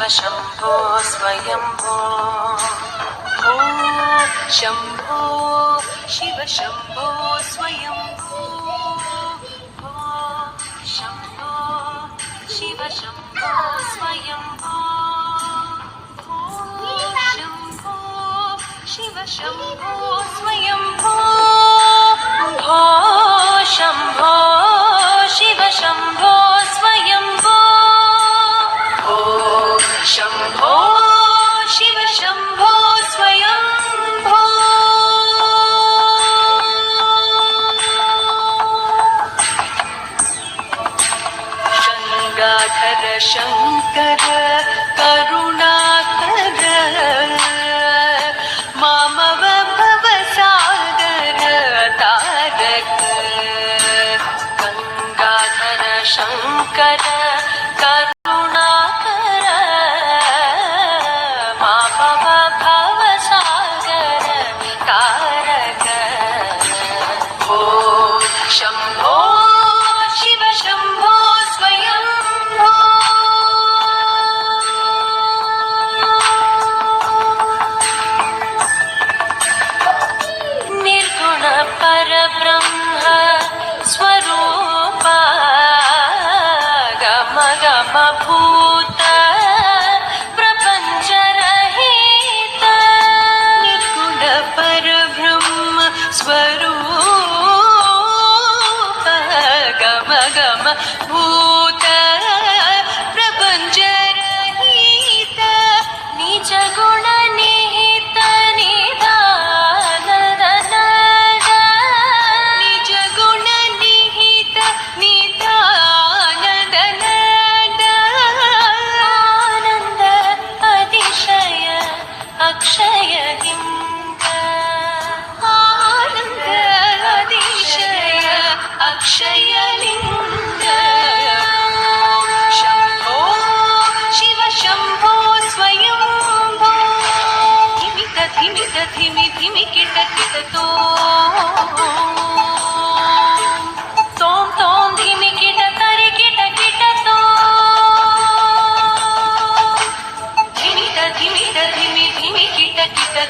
शम्भो स्वयम्भो ॐ शम्भो शिव शम्भो स्वयम्भो ॐ शम्भो शिव शम्भो स्वयम्भो ॐ शम्भो शिव शम्भो स्वयम्भो भो शम्भो शिव शम्भो स्वयम्भो ॐ शम्भो शिव शम्भो स्वयम्भो गङ्गाधर शङ्कर करुणाकर मामव भवसागर तारक गङ्गाधर शङ्कर करुणाकर मामव भवसागर तारक ॐ शम्भो शिव शम्भो स्वयम्भो निर्गुण परब्रह्म स्वरूप गम गम भूत प्रपञ्च रहित निर्गुण परब्रह्म स्वरूप गम गम भूत प्रपञ्च रहित निज गुण निहित निदान निज गुण निहित निदान आनंद अतिशय अक्षय लिंग आनंद अतिशय अक्षय लिंग शम्भो शिव शम्भो स्वयम्भो धिमित धिमित धिमि धिमि किट किट तोम तोम धिमि किट तरि किट किट धिमित धिमित धिमि धिमि किट किट